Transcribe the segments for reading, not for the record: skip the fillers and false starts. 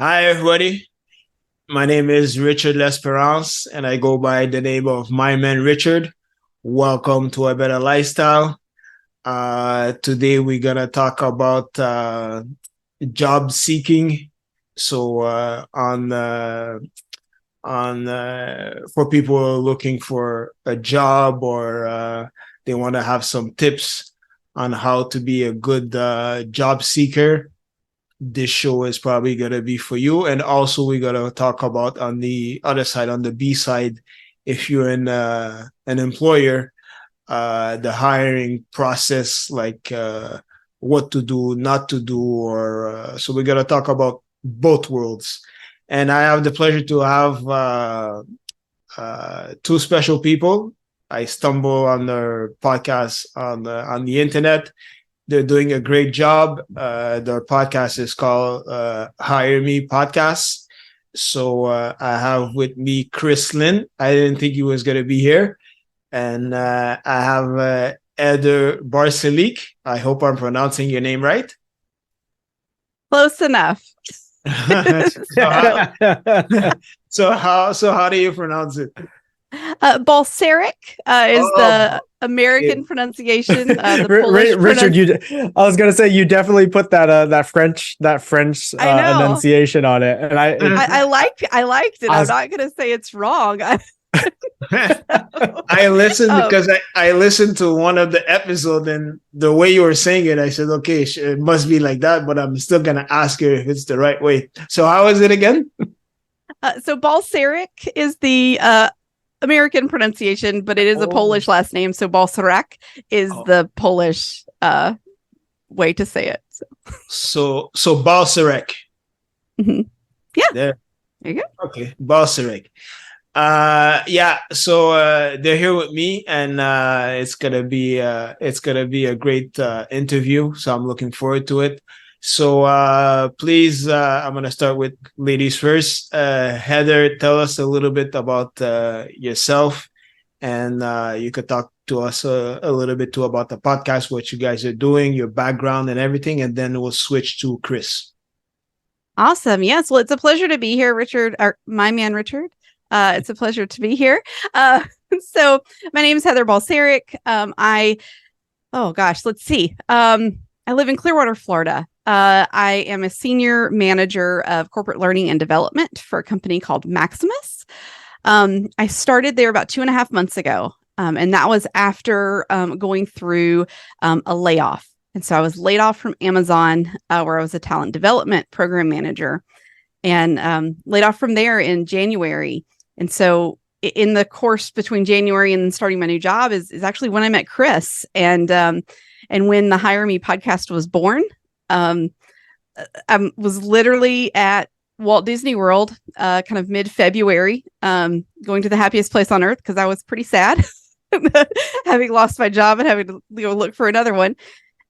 Hi, everybody. My name is Richard L'Esperance, and I go by the name of My Man Richard. Welcome to a better lifestyle. Today we're gonna talk about job seeking. So on for people looking for a job or they want to have some tips on how to be a good job seeker, this show is probably going to be for you. And also, we're going to talk about on the other side, on the B side, if you're an employer, the hiring process, like what to do, not to do, or so we're going to talk about both worlds. And I have the pleasure to have two special people. I stumble on their podcast on the internet. They're doing a great job. Their podcast is called Hire Me Podcast. So I have with me Chris Lynn. I didn't think he was going to be here. And I have Eder Barcelik. I hope I'm pronouncing your name right. Close enough. so how do you pronounce it? Balcerek is the American pronunciation. The Polish Richard, I was gonna say you definitely put that French enunciation on it, and I liked it. I'm not gonna say it's wrong. I listened because I listened to one of the episodes, and the way you were saying it, I said, okay, it must be like that, but I'm still gonna ask her if it's the right way. So how is it again? So Balcerek is the American pronunciation, but it is a Polish last name. So Balcerek is the Polish way to say it. So Balcerek. Mm-hmm. Yeah. There you go. Okay, Balcerek. So they're here with me, and it's gonna be a great interview. So I'm looking forward to it. So please, I'm gonna start with ladies first. Heather, tell us a little bit about yourself, and you could talk to us a little bit too about the podcast, what you guys are doing, your background, and everything, and then we'll switch to Chris. Awesome. Yes. Well, it's a pleasure to be here, Richard. My man, Richard. It's a pleasure to be here. So my name is Heather Balcerek. Let's see. I live in Clearwater, Florida. I am a senior manager of corporate learning and development for a company called Maximus. I started there about 2.5 months ago. And that was after going through a layoff. And so I was laid off from Amazon, where I was a talent development program manager, and laid off from there in January. And so in the course between January and starting my new job is actually when I met Chris, and when the Hire Me podcast was born. I was literally at Walt Disney World, kind of mid-February, going to the happiest place on earth because I was pretty sad, having lost my job and having to look for another one,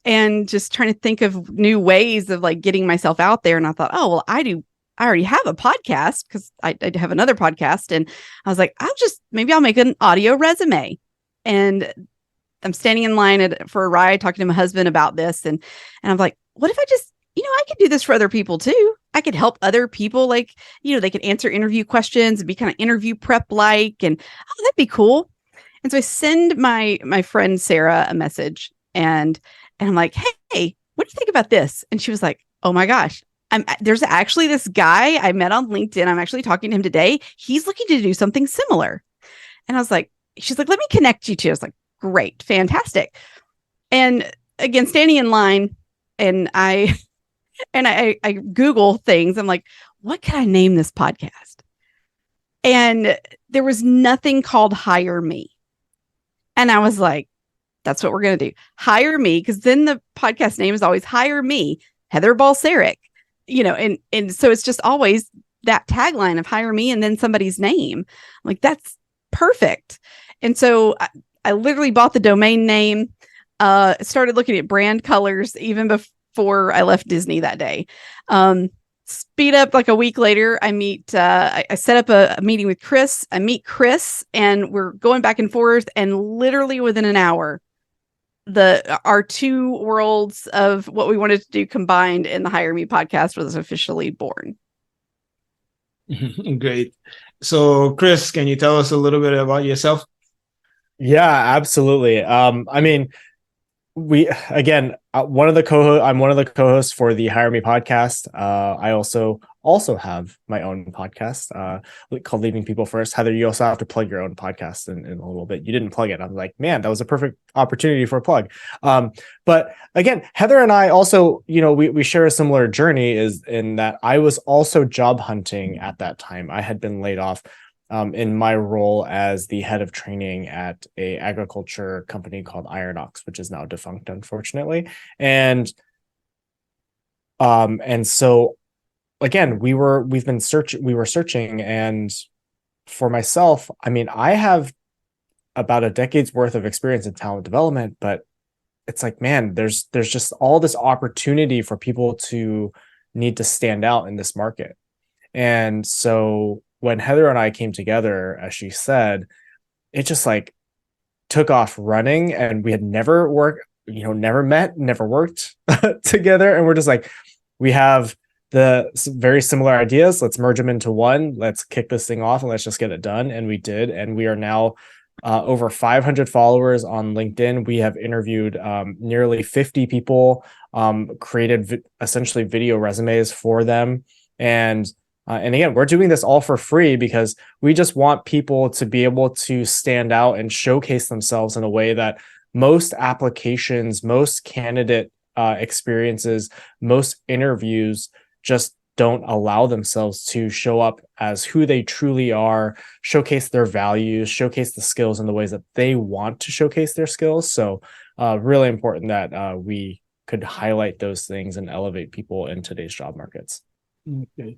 and just trying to think of new ways of like getting myself out there. And I thought, oh well, I already have a podcast because I have another podcast, and I was like, maybe I'll make an audio resume. And I'm standing in line for a ride, talking to my husband about this, and I'm like, what if I just, I could do this for other people too. I could help other people, like, they could answer interview questions and be kind of interview prep like, and that'd be cool. And so I send my friend Sarah a message, and I'm like, hey, what do you think about this? And she was like, oh my gosh, there's actually this guy I met on LinkedIn. I'm actually talking to him today. He's looking to do something similar. And I was like, she's like, let me connect you to. I was like, great, fantastic. And again, standing in line, and I Google things. I'm like, what can I name this podcast? And there was nothing called Hire Me. And I was like, that's what we're going to do. Hire Me. Because then the podcast name is always Hire Me, Heather Balcerek, and so it's just always that tagline of Hire Me and then somebody's name. I'm like, that's perfect. And so I literally bought the domain name, started looking at brand colors even before I left Disney that day. Speed up like a week later, I set up a meeting with Chris. I meet Chris, and we're going back and forth, and literally within an hour, our two worlds of what we wanted to do combined in the Hire Me podcast was officially born. Great. So, Chris, can you tell us a little bit about yourself? Yeah, absolutely. I mean, we again one of the co I'm one of the co-hosts for the Hire Me podcast. I also have my own podcast called Leaving People First. Heather, you also have to plug your own podcast in a little bit. You didn't plug it. I'm like, man, that was a perfect opportunity for a plug. But again, Heather and I also, we share a similar journey, is in that I was also job hunting at that time. I had been laid off in my role as the head of training at a agriculture company called Iron Ox, which is now defunct, unfortunately. And so again, we were searching, and for myself, I mean, I have about a decade's worth of experience in talent development, but it's like, man, there's just all this opportunity for people to need to stand out in this market. And so when Heather and I came together, as she said, it just like took off running, and we had never never met, never worked together. And we're just like, we have the very similar ideas. Let's merge them into one. Let's kick this thing off and let's just get it done. And we did. And we are now over 500 followers on LinkedIn. We have interviewed nearly 50 people, created essentially video resumes for them. And again, we're doing this all for free because we just want people to be able to stand out and showcase themselves in a way that most applications, most candidate experiences, most interviews just don't allow themselves to show up as who they truly are, showcase their values, showcase the skills in the ways that they want to showcase their skills. So really important that we could highlight those things and elevate people in today's job markets. Okay.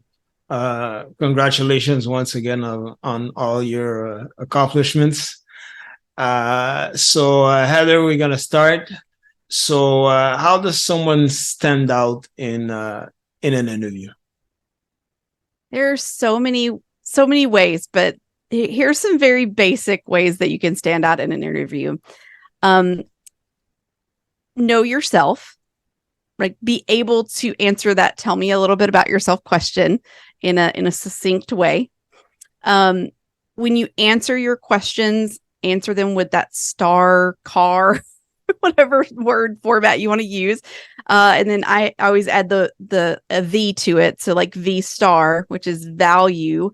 Congratulations once again on all your accomplishments. So Heather, we're gonna start. So how does someone stand out in an interview? There's so many ways, but here's some very basic ways that you can stand out in an interview. Know yourself. Like, be able to answer that "tell me a little bit about yourself" question in a succinct way. When you answer your questions, answer them with that star, car, whatever word format you want to use. And then I always add a V to it. So like V star, which is value,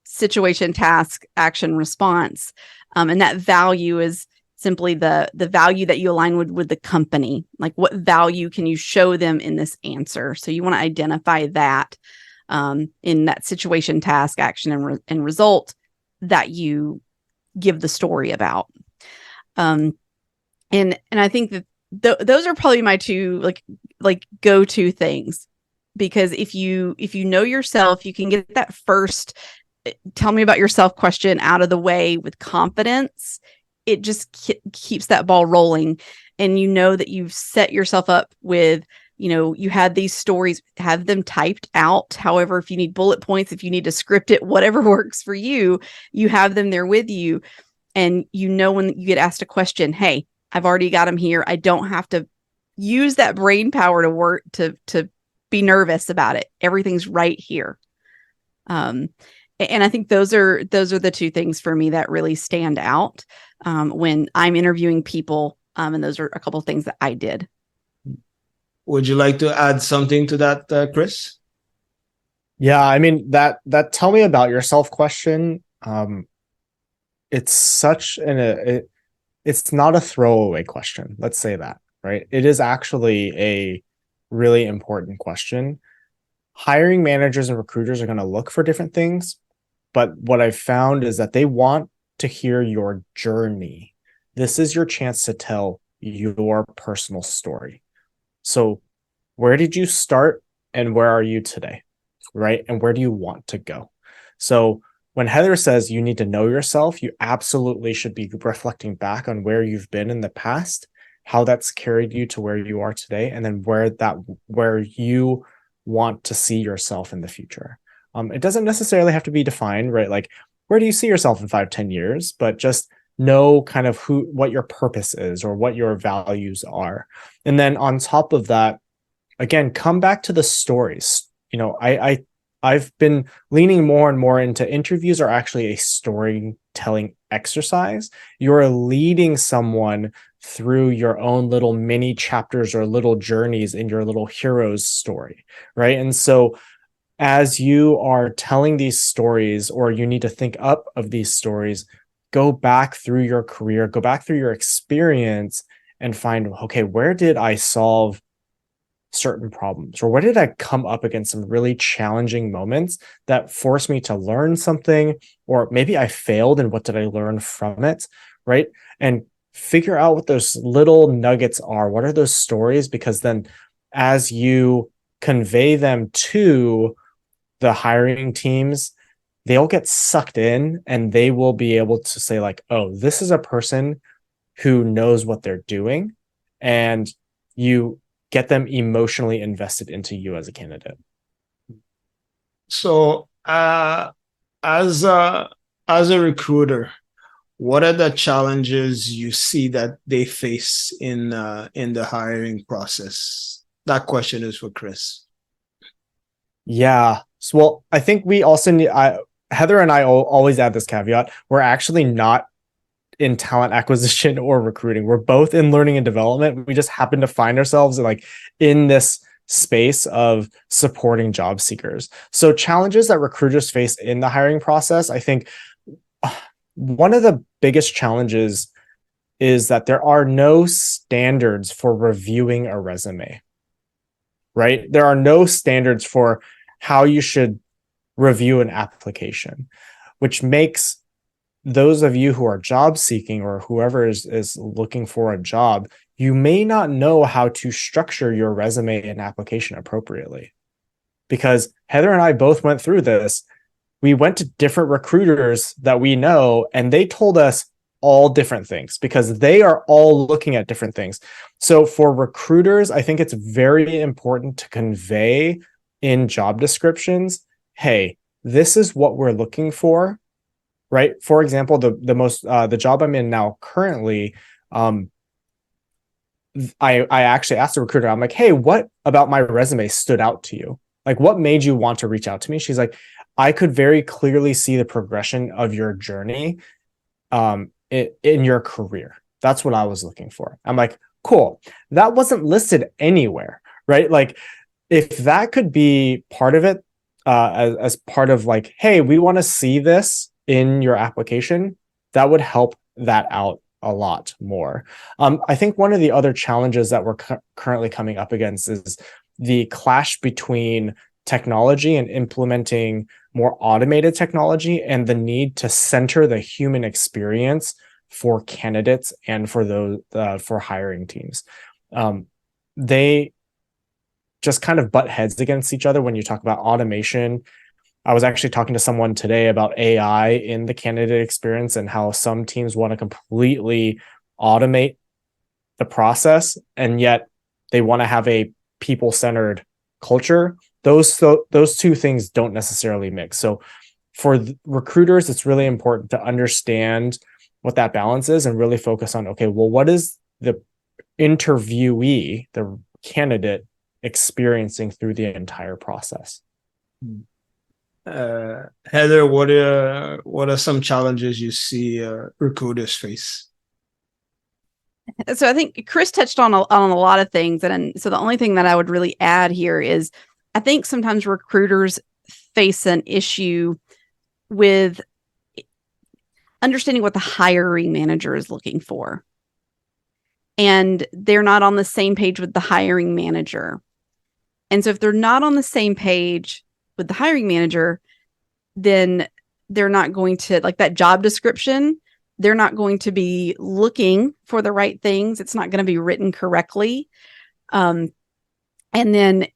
situation, task, action, response. And that value is simply the value that you align with the company. Like, what value can you show them in this answer? So you want to identify that in that situation, task, action, and result that you give the story about. And I think that those are probably my two like go-to things, because if you know yourself, you can get that first "tell me about yourself" question out of the way with confidence. It just keeps that ball rolling, and you know that you've set yourself up with, you had these stories, have them typed out. However, if you need bullet points, if you need to script it, whatever works for you, you have them there with you. And when you get asked a question, hey, I've already got them here. I don't have to use that brain power to work to be nervous about it. Everything's right here. And I think those are the two things for me that really stand out when I'm interviewing people. And those are a couple of things that I did. Would you like to add something to that, Chris? Yeah, I mean, that "tell me about yourself" question, it's such it's not a throwaway question. Let's say that, right? It is actually a really important question. Hiring managers and recruiters are going to look for different things, but what I've found is that they want to hear your journey. This is your chance to tell your personal story. So where did you start and where are you today, right? And where do you want to go? So when Heather says you need to know yourself, you absolutely should be reflecting back on where you've been in the past, how that's carried you to where you are today, and then where you want to see yourself in the future. It doesn't necessarily have to be defined, right? Like, where do you see yourself in 5-10 years? But just know kind of what your purpose is or what your values are. And then on top of that, again, come back to the stories. I I've been leaning more and more into interviews are actually a storytelling exercise. You're leading someone through your own little mini chapters or little journeys in your little hero's story, right? And so as you are telling these stories, or you need to think up of these stories, go back through your career, go back through your experience and find, okay, where did I solve certain problems? Or where did I come up against some really challenging moments that forced me to learn something? Or maybe I failed, and what did I learn from it? Right. And figure out what those little nuggets are. What are those stories? Because then as you convey them to the hiring teams, they'll get sucked in and they will be able to say, like, oh, this is a person who knows what they're doing. And you get them emotionally invested into you as a candidate. So, as a recruiter, what are the challenges you see that they face in the hiring process? That question is for Chris. Yeah. So, well, I think we also need, Heather and I always add this caveat. We're actually not in talent acquisition or recruiting. We're both in learning and development. We just happen to find ourselves like in this space of supporting job seekers. So challenges that recruiters face in the hiring process, I think one of the biggest challenges is that there are no standards for reviewing a resume, right? There are no standards for how you should review an application, which makes those of you who are job seeking or whoever is looking for a job, you may not know how to structure your resume and application appropriately. Because Heather and I both went through this. We went to different recruiters that we know, and they told us all different things because they are all looking at different things. So for recruiters, I think it's very important to convey in job descriptions, hey, this is what we're looking for. Right. For example, the job I'm in now currently, I actually asked the recruiter, I'm like, hey, what about my resume stood out to you? Like, what made you want to reach out to me? She's like, I could very clearly see the progression of your journey in your career. That's what I was looking for. I'm like, cool. That wasn't listed anywhere, right? Like, if that could be part of it, as part of like, hey, we want to see this in your application, that would help that out a lot more. I think one of the other challenges that we're currently coming up against is the clash between technology and implementing more automated technology and the need to center the human experience for candidates and for those for hiring teams. They just kind of butt heads against each other when you talk about automation. I was actually talking to someone today about AI in the candidate experience and how some teams want to completely automate the process, and yet they want to have a people-centered culture. Those two things don't necessarily mix. So for recruiters, it's really important to understand what that balance is and really focus on, okay, well, what is the interviewee, the candidate, experiencing through the entire process? Heather, what are some challenges you see recruiters face? So I think Chris touched on a lot of things, and so the only thing that I would really add here is I think sometimes recruiters face an issue with understanding what the hiring manager is looking for, and they're not on the same page with the hiring manager. And so if they're not on the same page with the hiring manager, then they're not going to, like that job description, they're not going to be looking for the right things. It's not going to be written correctly. And then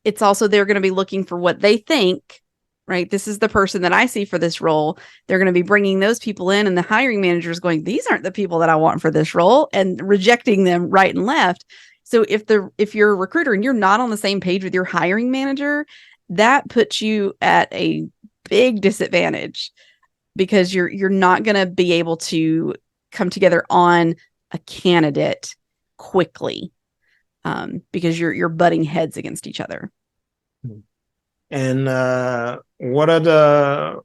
it's also, they're going to be looking for what they think, right? This is the person that I see for this role. They're going to be bringing those people in, and the hiring manager is going, these aren't the people that I want for this role, and rejecting them right and left. So if you're a recruiter and you're not on the same page with your hiring manager, that puts you at a big disadvantage, because you're not going to be able to come together on a candidate quickly, because you're butting heads against each other. And what are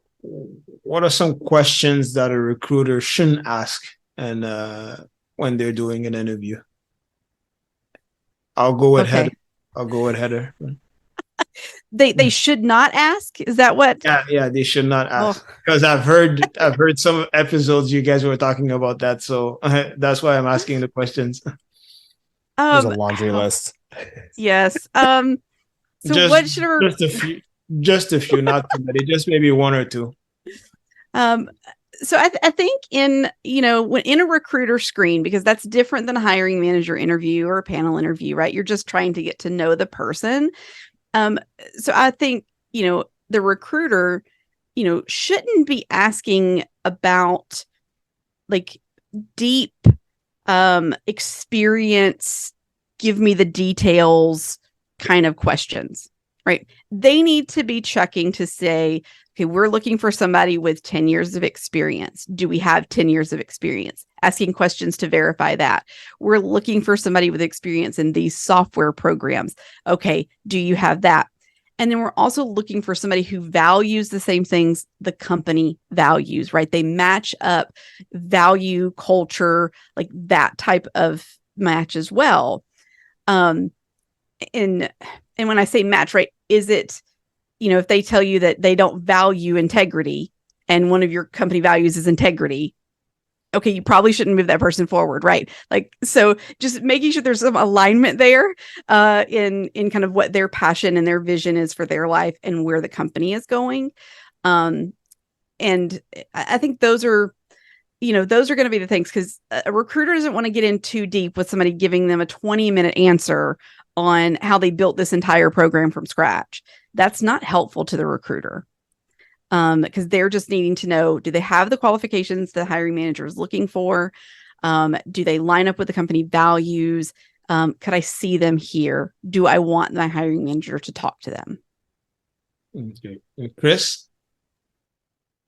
some questions that a recruiter shouldn't ask and when they're doing an interview? I'll go with Heather. Okay. I'll go with Heather. They should not ask. Is that what? Yeah, they should not Oh, ask because I've heard some episodes you guys were talking about that, so that's why I'm asking the questions. There's a um, laundry oh, list. yes. So Just what should a just a few, not too many, just maybe one or two. um so I think in when in a recruiter screen, because that's different than a hiring manager interview or a panel interview, right? You're just trying to get to know the person. um so I think the recruiter shouldn't be asking about like deep experience, give me the details kind of questions, right? They need to be checking to say, okay, we're looking for somebody with 10 years of experience. Do we have 10 years of experience? Asking questions to verify that. We're looking for somebody with experience in these software programs. Okay, do you have that? And then we're also looking for somebody who values the same things the company values, right? They match up value, culture, like that type of match as well. Um, and when I say match, right, is it, if they tell you that they don't value integrity and one of your company values is integrity, okay, you probably shouldn't move that person forward, right? Like, so just making sure there's some alignment there in kind of what their passion and their vision is for their life and where the company is going. Um, and I think those are going to be the things, because a recruiter doesn't want to get in too deep with somebody giving them a 20-minute answer on how they built this entire program from scratch. That's not helpful to the recruiter. Because they're just needing to know, do they have the qualifications the hiring manager is looking for? Do they line up with the company values? Could I see them here? Do I want my hiring manager to talk to them? Okay. Chris?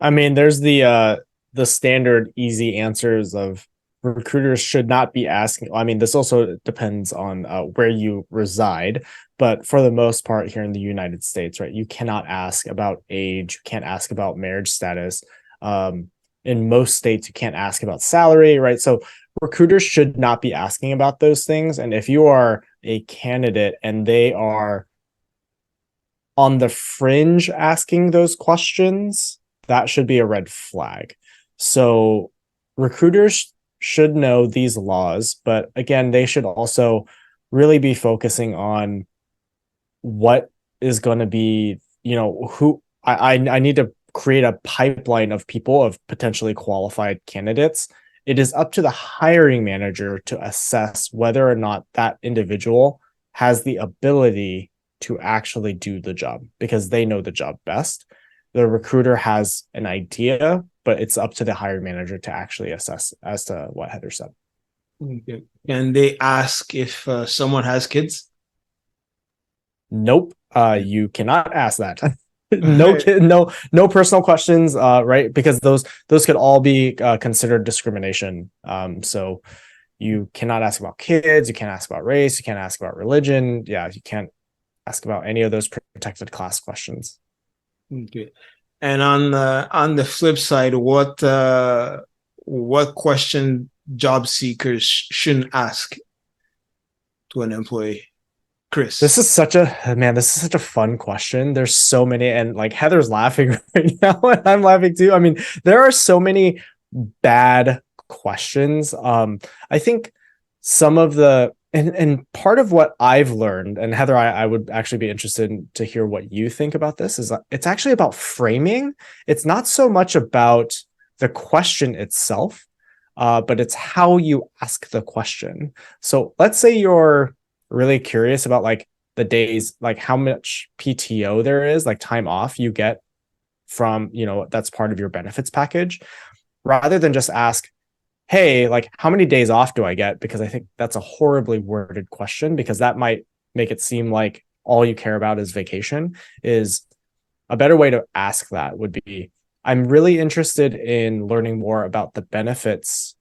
I mean, there's the standard easy answers of recruiters should not be asking. I mean, this also depends on where you reside, but for the most part here in the United States, right, you cannot ask about age, you can't ask about marriage status. In most states, you can't ask about salary, right? So recruiters should not be asking about those things. And if you are a candidate and they are on the fringe asking those questions, that should be a red flag. So recruiters should know these laws, but again, they should also really be focusing on what is going to be, who I need to create a pipeline of people, of potentially qualified candidates. It is up to the hiring manager to assess whether or not that individual has the ability to actually do the job, because they know the job best. The recruiter has an idea, but it's up to the hiring manager to actually assess, as to what Heather said. Okay. And they ask if someone has kids? Nope. You cannot ask that. No kid, no personal questions, right? Because those could all be considered discrimination. So you cannot ask about kids, you can't ask about race, you can't ask about religion. Yeah, you can't ask about any of those protected class questions. Okay. And on the flip side, what question job seekers shouldn't ask to an employee? Chris. This is such a fun question. There's so many, and like Heather's laughing right now, and I'm laughing too. I mean, there are so many bad questions. I think some of the and part of what I've learned, and Heather, I would actually be interested to hear what you think about this, is it's actually about framing. It's not so much about the question itself, but it's how you ask the question. So let's say you're really curious about like the days, like how much PTO there is, like time off you get from, that's part of your benefits package, rather than just ask, hey, like how many days off do I get? Because I think that's a horribly worded question, because that might make it seem like all you care about is vacation. Is a better way to ask that would be, I'm really interested in learning more about the benefits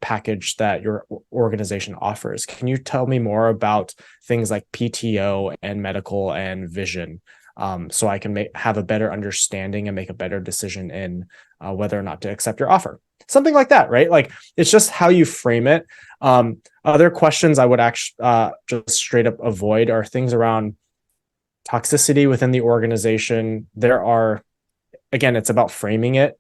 package that your organization offers. Can you tell me more about things like PTO and medical and vision? so I can have a better understanding and make a better decision in whether or not to accept your offer. Something like that, right? Like, it's just how you frame it. Other questions I would actually just straight up avoid are things around toxicity within the organization. Again, it's about framing it.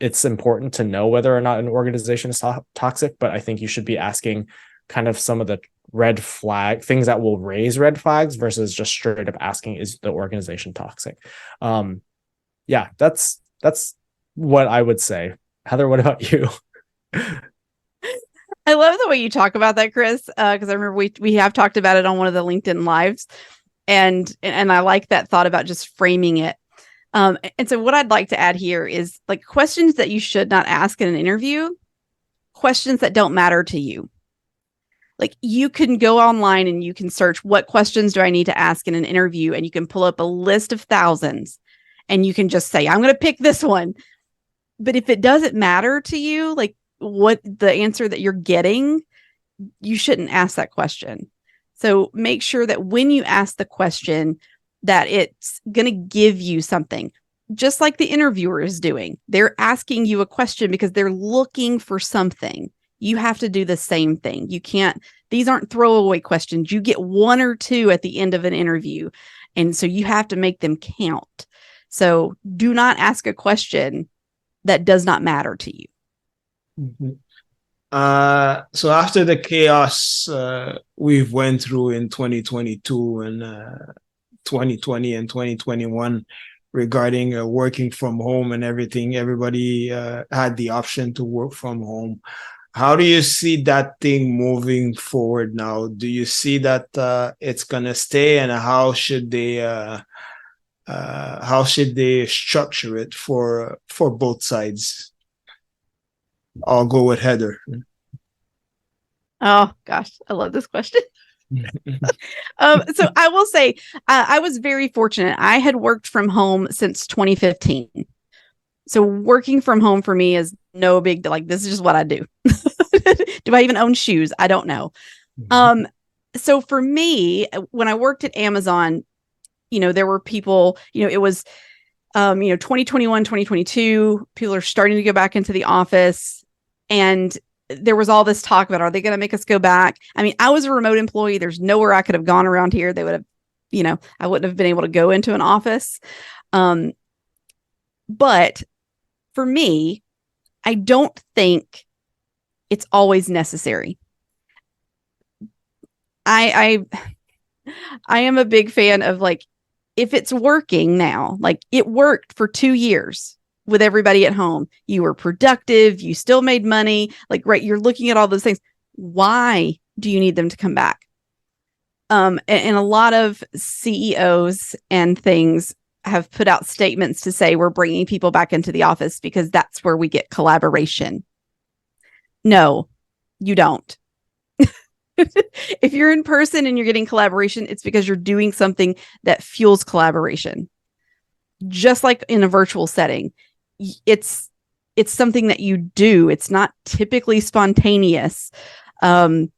It's important to know whether or not an organization is toxic, but I think you should be asking kind of some of the red flag things that will raise red flags versus just straight up asking, is the organization toxic? Yeah, that's what I would say. Heather, what about you? I love the way you talk about that, Chris, because I remember we have talked about it on one of the LinkedIn lives, and I like that thought about just framing it. And so what I'd like to add here is like questions that you should not ask in an interview, questions that don't matter to you. Like, you can go online and you can search, what questions do I need to ask in an interview? And you can pull up a list of thousands and you can just say, I'm going to pick this one. But if it doesn't matter to you, like what the answer that you're getting, you shouldn't ask that question. So make sure that when you ask the question, that it's going to give you something, just like the interviewer is doing. They're asking you a question because they're looking for something. You have to do the same thing. You can't, these aren't throwaway questions. You get one or two at the end of an interview. And so you have to make them count. So do not ask a question that does not matter to you. Mm-hmm. So after the chaos we've went through in 2022 and 2020 and 2021 regarding working from home and everything, everybody had the option to work from home. How do you see that thing moving forward now? Do you see that it's gonna stay, and how should they structure it for both sides? I'll go with Heather. Oh gosh, I love this question. So I will say I was very fortunate. I had worked from home since 2015. So working from home for me is no big deal. Like, this is just what I do. Do I even own shoes? I don't know. So for me, when I worked at Amazon, there were people, it was 2021, 2022, people are starting to go back into the office, and there was all this talk about, are they going to make us go back? I mean, I was a remote employee. There's nowhere I could have gone around here. They would have, I wouldn't have been able to go into an office. But for me, I don't think it's always necessary. I am a big fan of, like, if it's working now, like it worked for 2 years with everybody at home. You were productive. You still made money. Like, right. You're looking at all those things. Why do you need them to come back? And a lot of CEOs and things have put out statements to say we're bringing people back into the office because that's where we get collaboration. No, you don't. If you're in person and you're getting collaboration, it's because you're doing something that fuels collaboration. Just like in a virtual setting, it's something that you do. It's not typically spontaneous. For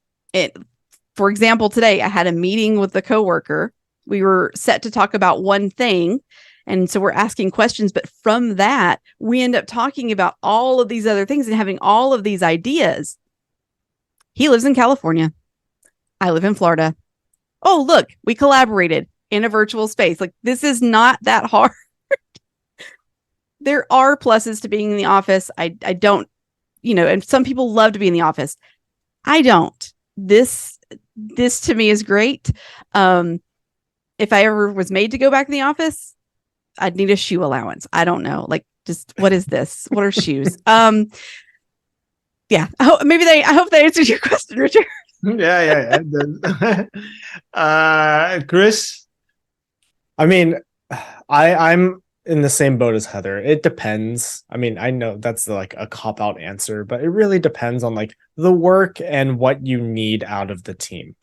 example, today I had a meeting with a coworker. We were set to talk about one thing, and so we're asking questions. But from that, we end up talking about all of these other things and having all of these ideas. He lives in California. I live in Florida. Oh, look, we collaborated in a virtual space. Like, this is not that hard. There are pluses to being in the office. I don't, and some people love to be in the office. I don't. This to me is great. If I ever was made to go back in the office, I'd need a shoe allowance. I don't know. Like, just what is this? What are shoes? Yeah. I hope that answers your question, Richard. Yeah. Chris? I mean, I'm in the same boat as Heather. It depends. I mean, I know that's like a cop-out answer, but it really depends on like the work and what you need out of the team.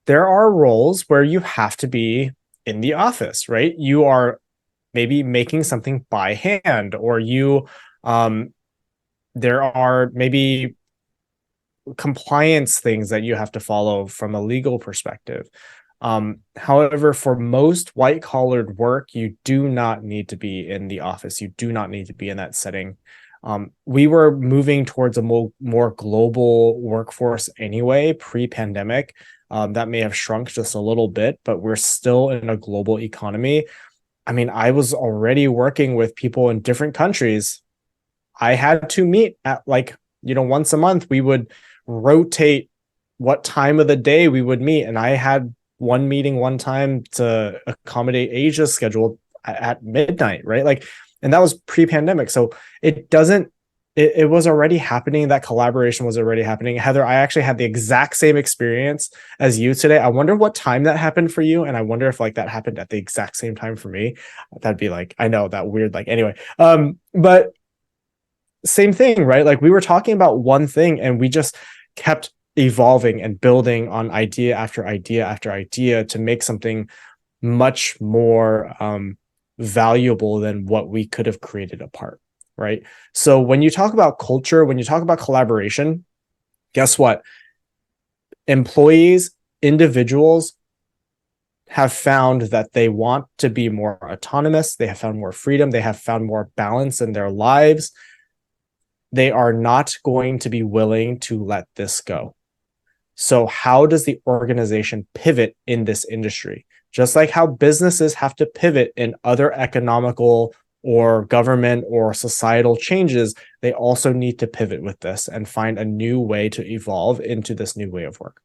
There are roles where you have to be in the office, right? You are maybe making something by hand, or there are maybe compliance things that you have to follow from a legal perspective. However, for most white collared work, you do not need to be in the office. You do not need to be in that setting. We were moving towards a more global workforce anyway, pre-pandemic. That may have shrunk just a little bit, but we're still in a global economy. I mean, I was already working with people in different countries. I had to meet at once a month. We would rotate what time of the day we would meet. And I had one meeting one time to accommodate Asia's schedule at midnight, right? And that was pre-pandemic. So it was already happening. That collaboration was already happening. Heather, I actually had the exact same experience as you today. I wonder what time that happened for you. And I wonder if that happened at the exact same time for me. That'd be I know that weird, anyway. But same thing, right? We were talking about one thing and we just kept evolving and building on idea after idea after idea to make something much more valuable than what we could have created apart, right? So when you talk about culture, when you talk about collaboration, guess what? Employees, individuals have found that they want to be more autonomous. They have found more freedom. They have found more balance in their lives. They are not going to be willing to let this go. So how does the organization pivot in this industry? Just like how businesses have to pivot in other economical or government or societal changes, they also need to pivot with this and find a new way to evolve into this new way of work.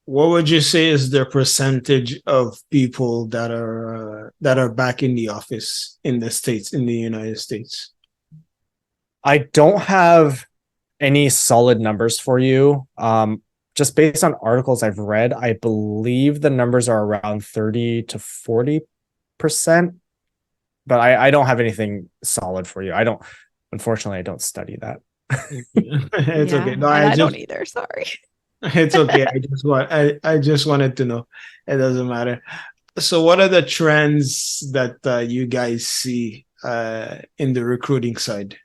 What would you say is the percentage of people that are back in the office in the States, in the United States? I don't have any solid numbers for you. Just based on articles I've read, I believe the numbers are around 30 to 40%, but I don't have anything solid for you. Unfortunately, I don't study that. It's okay. No, I don't either. Sorry. It's okay. I just wanted to know. It doesn't matter. So what are the trends that you guys see in the recruiting side?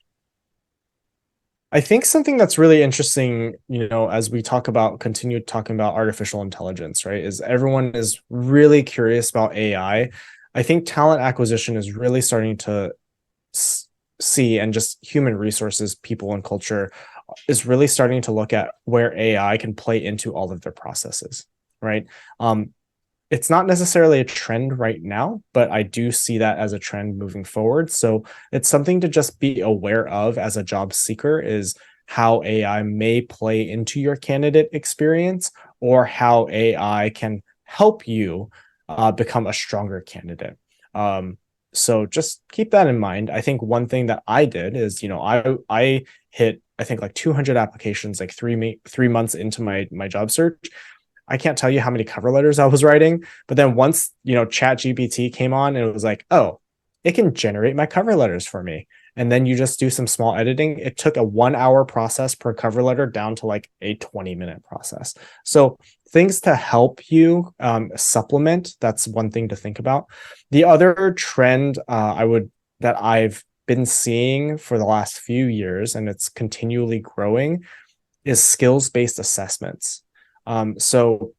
I think something that's really interesting, as we continue talking about artificial intelligence, right, is everyone is really curious about AI. I think talent acquisition is really starting to see, and just human resources, people and culture is really starting to look at where AI can play into all of their processes, right? It's not necessarily a trend right now, but I do see that as a trend moving forward. So it's something to just be aware of as a job seeker, is how AI may play into your candidate experience, or how AI can help you become a stronger candidate. So just keep that in mind. I think one thing that I did is, I hit, I think 200 applications, 3 months into my job search. I can't tell you how many cover letters I was writing, but then once, Chat GPT came on, and it was oh, it can generate my cover letters for me. And then you just do some small editing. It took a 1 hour process per cover letter down to a 20-minute process. So things to help you supplement. That's one thing to think about. The other trend that I've been seeing for the last few years, and it's continually growing, is skills-based assessments. So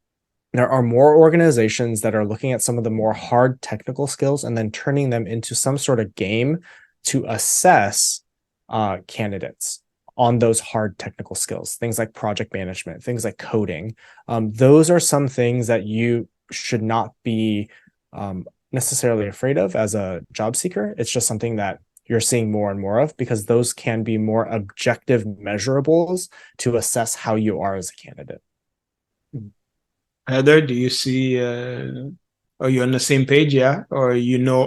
there are more organizations that are looking at some of the more hard technical skills and then turning them into some sort of game to assess candidates on those hard technical skills, things like project management, things like coding. Those are some things that you should not be necessarily afraid of as a job seeker. It's just something that you're seeing more and more of, because those can be more objective measurables to assess how you are as a candidate. Heather, do you see, are you on the same page? Yeah. Or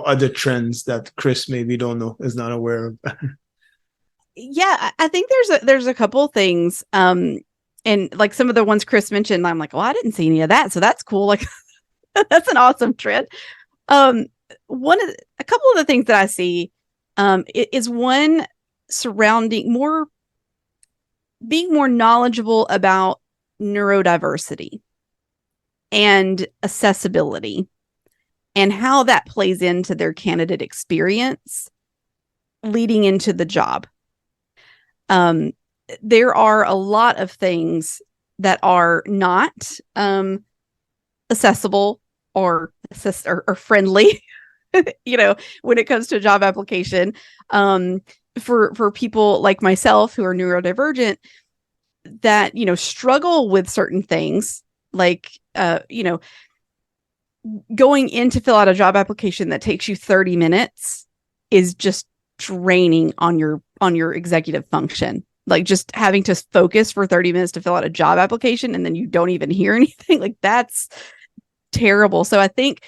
other trends that Chris maybe don't know, is not aware of? Yeah, I think there's a couple things. And some of the ones Chris mentioned, I'm well, I didn't see any of that. So that's cool. That's an awesome trend. A couple of the things that I see is one surrounding being more knowledgeable about neurodiversity and accessibility, and how that plays into their candidate experience leading into the job. There are a lot of things that are not accessible or friendly, when it comes to a job application. For people like myself who are neurodivergent that, struggle with certain things, like, going in to fill out a job application that takes you 30 minutes is just draining on your executive function. Like, just having to focus for 30 minutes to fill out a job application and then you don't even hear anything, like, that's terrible. So I think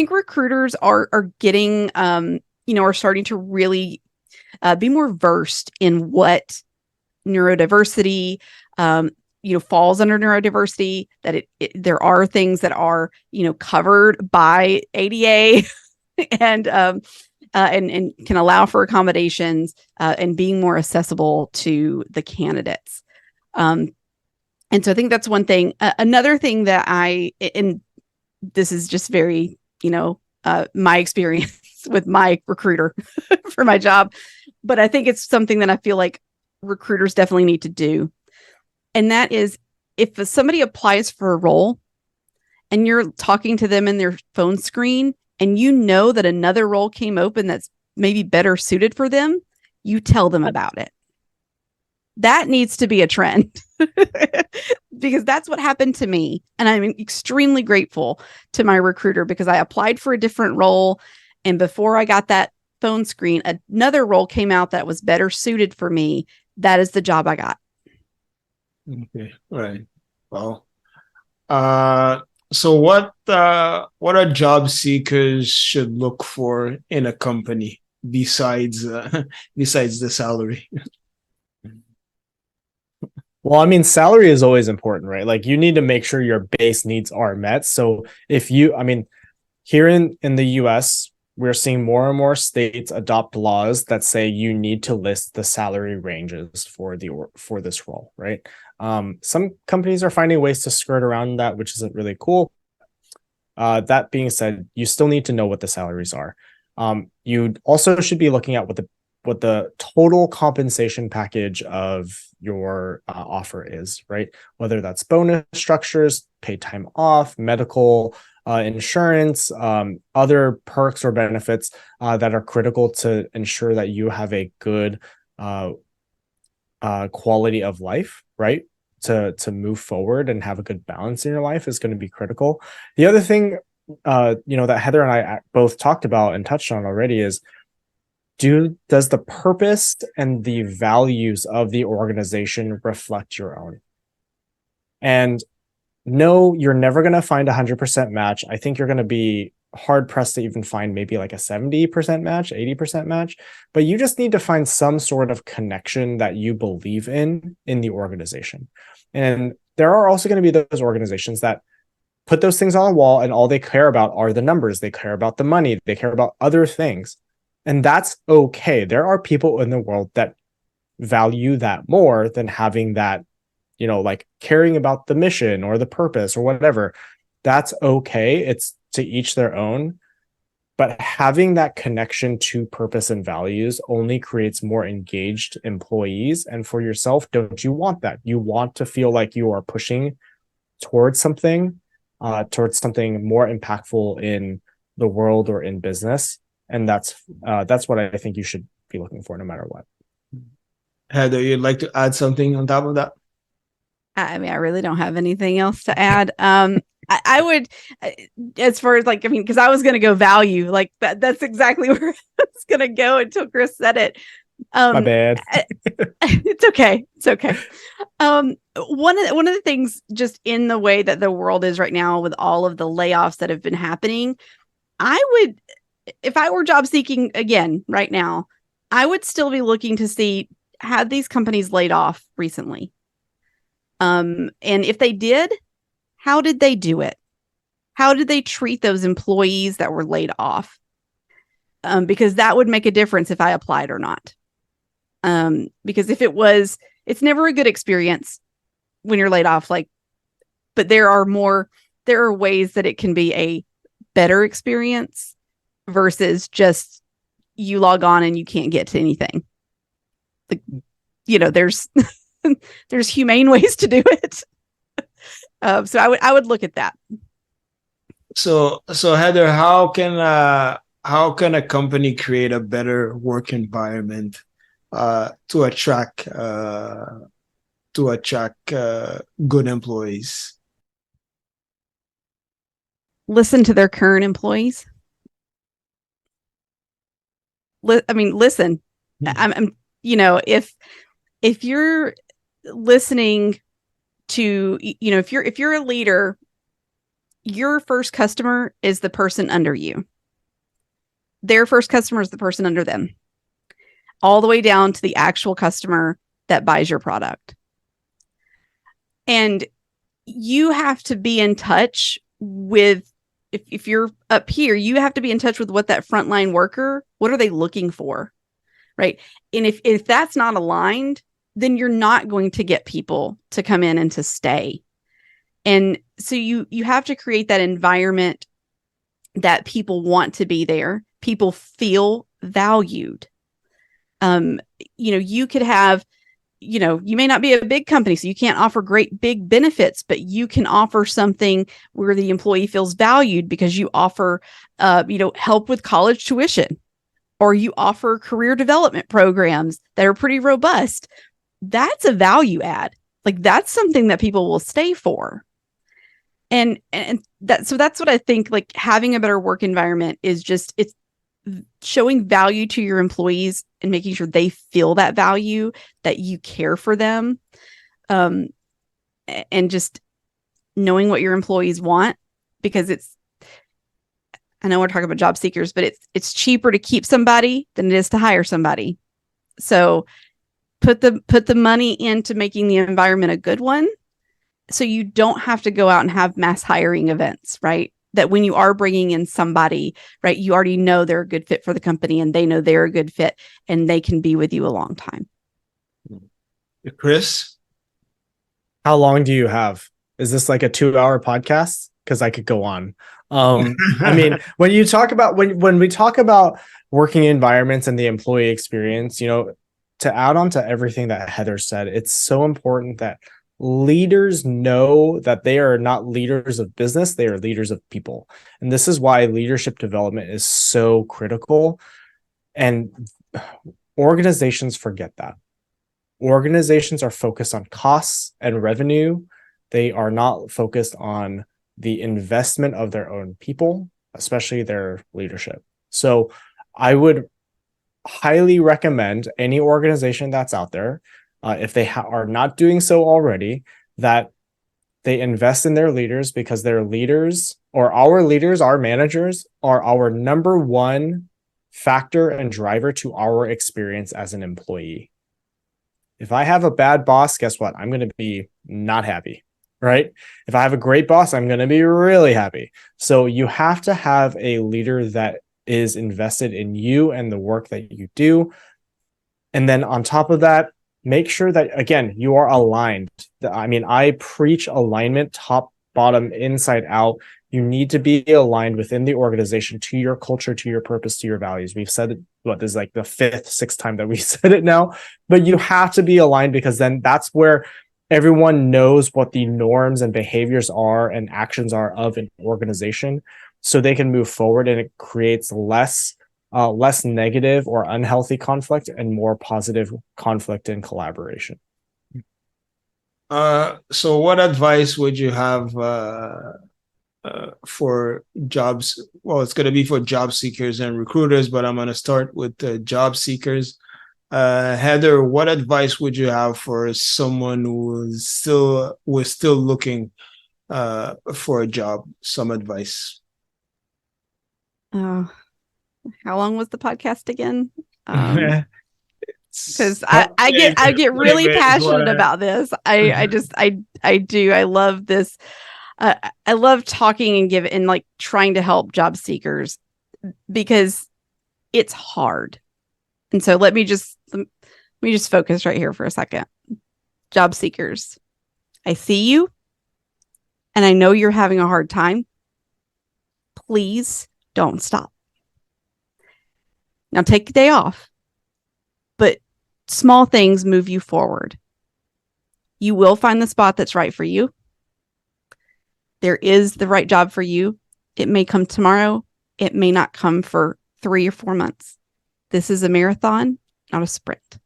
recruiters are getting, are starting to really be more versed in what neurodiversity, falls under neurodiversity, that there are things that are, covered by ADA and can allow for accommodations, and being more accessible to the candidates. And so I think that's one thing. Another thing that and this is just very, my experience with my recruiter for my job, but I think it's something that I feel like recruiters definitely need to do. And that is, if somebody applies for a role and you're talking to them in their phone screen and that another role came open that's maybe better suited for them, you tell them about it. That needs to be a trend because that's what happened to me. And I'm extremely grateful to my recruiter because I applied for a different role. And before I got that phone screen, another role came out that was better suited for me. That is the job I got. Okay, right. Well, so what are job seekers should look for in a company besides the salary? Well, I mean, salary is always important, right? Like, you need to make sure your base needs are met. So here in the US, we're seeing more and more states adopt laws that say you need to list the salary ranges for this role, right? Some companies are finding ways to skirt around that, which isn't really cool. That being said, you still need to know what the salaries are. You also should be looking at what the total compensation package of your offer is, right? Whether that's bonus structures, paid time off, medical, insurance, other perks or benefits that are critical to ensure that you have a good quality of life, right? To move forward and have a good balance in your life is going to be critical. The other thing, that Heather and I both talked about and touched on already is, does the purpose and the values of the organization reflect your own? And no, you're never going to find 100% match. I think you're going to be hard pressed to even find maybe like a 70% match, 80% match, but you just need to find some sort of connection that you believe in the organization. And there are also going to be those organizations that put those things on a wall and all they care about are the numbers. They care about the money. They care about other things. And that's okay. There are people in the world that value that more than having that, like caring about the mission or the purpose or whatever. That's okay. It's to each their own. But having that connection to purpose and values only creates more engaged employees. And for yourself, don't you want that? You want to feel like you are pushing towards something more impactful in the world or in business. And that's what I think you should be looking for no matter what. Heather, you'd like to add something on top of that? I mean, I really don't have anything else to add. I would, as far as because I was going to go value, like that's exactly where I was going to go until Chris said it. My bad. It's okay. It's okay. One of the things just in the way that the world is right now with all of the layoffs that have been happening, if I were job seeking again right now, I would still be looking to see, have these companies laid off recently? And if they did, how did they do it? How did they treat those employees that were laid off? Because that would make a difference if I applied or not. Because if it's never a good experience when you're laid off, but there are ways that it can be a better experience versus just you log on and you can't get to anything. There's there's humane ways to do it. So I would look at that. So Heather, how can a company create a better work environment to attract good employees? Listen to their current employees. Listen. I'm if you're listening to, if you're a leader, your first customer is the person under you. Their first customer is the person under them, all the way down to the actual customer that buys your product. And you have to be in touch with, if you're up here, you have to be in touch with what that frontline worker, what are they looking for? Right. And if that's not aligned, then you're not going to get people to come in and to stay. And so you have to create that environment that people want to be there. People feel valued. You could have, you may not be a big company, so you can't offer great big benefits, but you can offer something where the employee feels valued because you offer, help with college tuition, or you offer career development programs that are pretty robust. That's a value add. Like, that's something that people will stay for. And that's what I think, like, having a better work environment is just, it's showing value to your employees and making sure they feel that value, that you care for them. And just knowing what your employees want, because I know we're talking about job seekers, but it's cheaper to keep somebody than it is to hire somebody. So put the money into making the environment a good one, so you don't have to go out and have mass hiring events, right? That when you are bringing in somebody, right, you already know they're a good fit for the company, and they know they're a good fit, and they can be with you a long time. Chris? How long do you have? Is this like a 2-hour podcast? Because I could go on. I mean, when you talk about, when we talk about working environments and the employee experience, to add on to everything that Heather said, it's so important that leaders know that they are not leaders of business, they are leaders of people. And this is why leadership development is so critical. And organizations forget that. Organizations are focused on costs and revenue. They are not focused on the investment of their own people, especially their leadership. So I would highly recommend any organization that's out there, if they are not doing so already, that they invest in their leaders, because their leaders, or our leaders, our managers, are our number one factor and driver to our experience as an employee. If I have a bad boss, guess what? I'm going to be not happy, right? If I have a great boss, I'm going to be really happy. So you have to have a leader that is invested in you and the work that you do. And then on top of that, make sure that, again, you are aligned. I mean, I preach alignment, top, bottom, inside out. You need to be aligned within the organization to your culture, to your purpose, to your values. We've said it, this is like the 5th, 6th time that we said it now, but you have to be aligned, because then that's where everyone knows what the norms and behaviors are and actions are of an organization, so they can move forward, and it creates less negative or unhealthy conflict and more positive conflict and collaboration. So what advice would you have for jobs? Well, it's going to be for job seekers and recruiters, but I'm going to start with job seekers. Heather, what advice would you have for someone who is still looking for a job? Some advice. How long was the podcast again? Because I I get really passionate about this. I do. I love this. I love talking and like trying to help job seekers, because it's hard. And so let me just focus right here for a second. Job seekers, I see you, and I know you're having a hard time. Please don't stop. Now take a day off, but small things move you forward. You will find the spot that's right for you. There is the right job for you. It may come tomorrow. It may not come for 3 or 4 months. This is a marathon, not a sprint.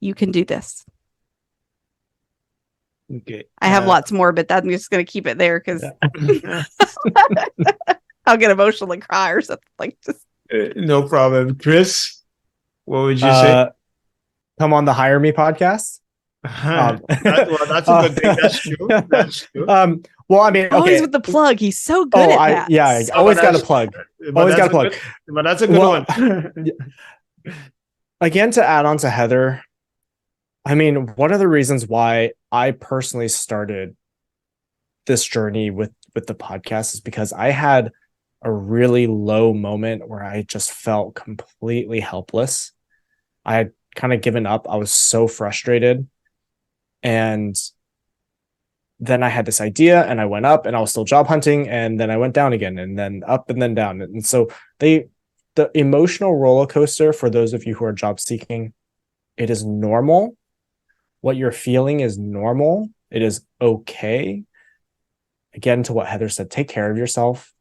You can do this. Okay. I have lots more, but I'm just going to keep it there because Yeah. I'll get emotional and cry or something like this. No problem. Chris, what would you say? Come on the Hire Me podcast. Well, that's a good thing. That's true. That's true. Well, I mean, okay. Always with the plug. He's so good at that. Yeah, So, always but got to that's- plug. But Always that's got to a plug. good- But that's a good Well, one. Again, to add on to Heather, I mean, one of the reasons why I personally started this journey with the podcast is because I had a really low moment where I just felt completely helpless. I had kind of given up. I was so frustrated. And then I had this idea and I went up and I was still job hunting, and then I went down again and then up and then down. And so the emotional roller coaster, for those of you who are job seeking, it is normal. What you're feeling is normal. It is okay. Again, to what Heather said, take care of yourself.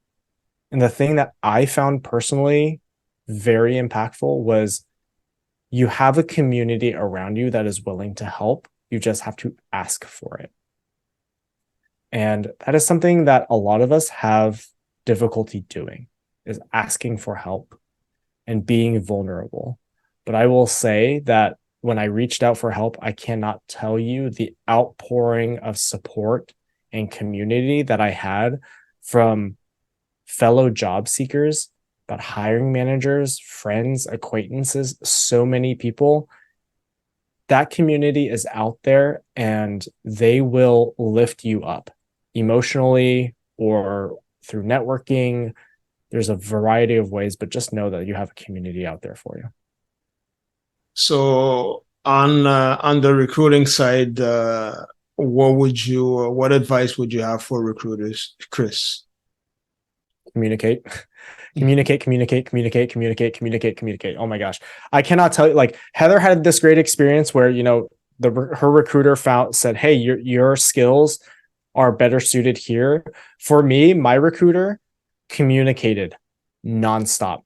And the thing that I found personally very impactful was you have a community around you that is willing to help. You just have to ask for it. And that is something that a lot of us have difficulty doing, is asking for help and being vulnerable. But I will say that when I reached out for help, I cannot tell you the outpouring of support and community that I had from fellow job seekers, but hiring managers, friends, acquaintances, so many people. That community is out there and they will lift you up emotionally or through networking. There's a variety of ways, but just know that you have a community out there for you. So on the recruiting side, what advice would you have for recruiters, Chris? Communicate. Communicate. Oh my gosh. I cannot tell you, like, Heather had this great experience where, you know, her recruiter said, hey, your skills are better suited here. For me, my recruiter communicated nonstop.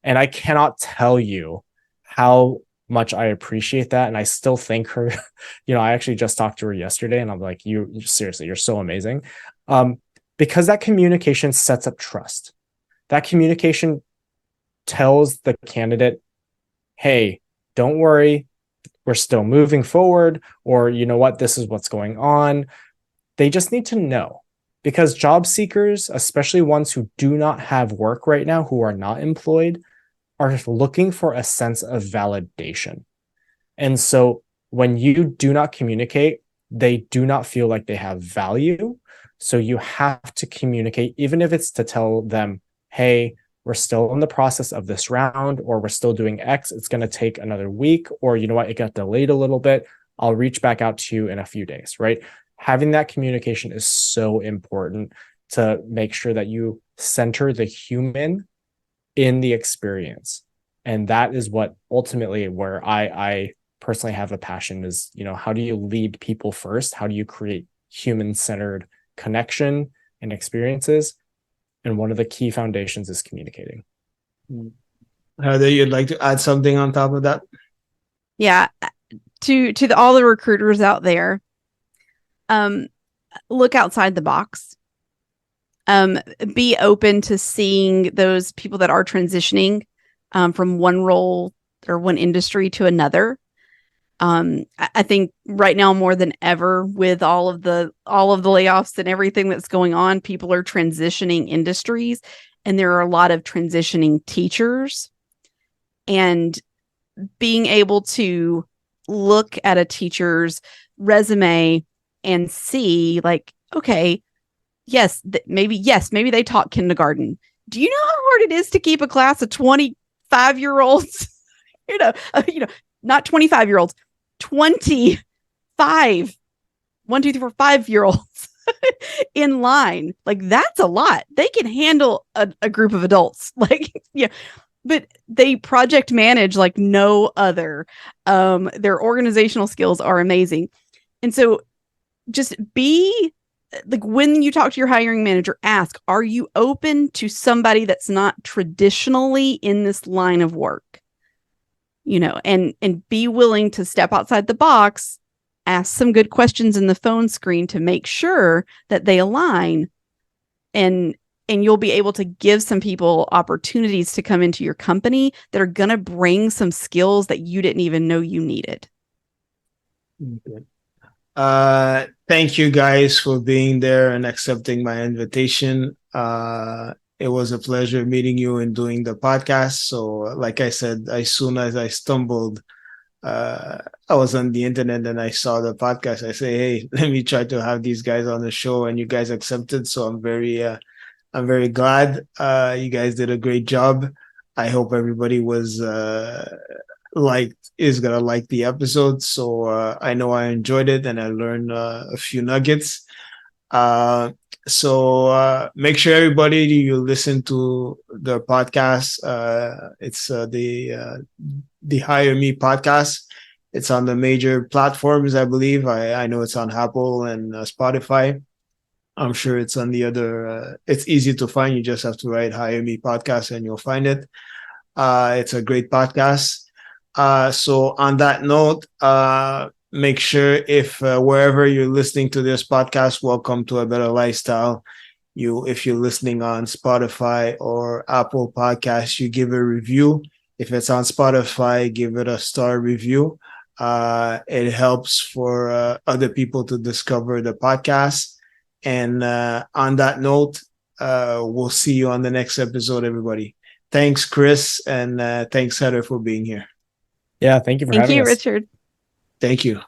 And I cannot tell you how much I appreciate that. And I still thank her. You know, I actually just talked to her yesterday and I'm like, you seriously, you're so amazing. Because that communication sets up trust. That communication tells the candidate, hey, don't worry, we're still moving forward, or you know what, this is what's going on. They just need to know, because job seekers, especially ones who do not have work right now, who are not employed, are looking for a sense of validation. And so when you do not communicate, they do not feel like they have value. So you have to communicate, even if it's to tell them, hey, we're still in the process of this round, or we're still doing X. It's going to take another week, or you know what, it got delayed a little bit. I'll reach back out to you in a few days, right? Having that communication is so important to make sure that you center the human in the experience. And that is what ultimately where I personally have a passion is, you know, how do you lead people first? How do you create human-centered connection and experiences? And one of the key foundations is communicating. Heather, you'd like to add something on top of that? Yeah. To all the recruiters out there, look outside the box. Be open to seeing those people that are transitioning from one role or one industry to another. I think right now more than ever, with all of the layoffs and everything that's going on, people are transitioning industries, and there are a lot of transitioning teachers. And being able to look at a teacher's resume and see, like, okay, maybe they taught kindergarten. Do you know how hard it is to keep a class of 25-year-olds? Not 25-year-olds, 25, 1, 2, 3, 4, 5-year-olds in line. Like, that's a lot. They can handle a group of adults. Like, yeah, but they project manage like no other. Their organizational skills are amazing. And so just be like when you talk to your hiring manager, ask, are you open to somebody that's not traditionally in this line of work? And be willing to step outside the box, ask some good questions in the phone screen to make sure that they align, and you'll be able to give some people opportunities to come into your company that are going to bring some skills that you didn't even know you needed. Okay. Thank you guys for being there and accepting my invitation. It was a pleasure meeting you and doing the podcast. So, like I said, as soon as I stumbled, I was on the internet and I saw the podcast. I say, hey, let me try to have these guys on the show, and you guys accepted. So I'm very glad. You guys did a great job. I hope everybody was is gonna like the episode. So I know I enjoyed it and I learned a few nuggets. So make sure everybody you listen to the podcast. It's the Hire Me podcast. It's on the major platforms, I believe. I know it's on Apple and Spotify. I'm sure it's on the other. It's easy to find. You just have to write Hire Me podcast and you'll find it. It's a great podcast. So on that note, make sure if wherever you're listening to this podcast, welcome to A Better Lifestyle. If you're listening on Spotify or Apple Podcasts, you give a review. If it's on Spotify, give it a star review. It helps for other people to discover the podcast. And on that note, we'll see you on the next episode, everybody. Thanks, Chris, and thanks, Heather, for being here. Yeah, thank you for Thank having you, us. Richard. Thank you.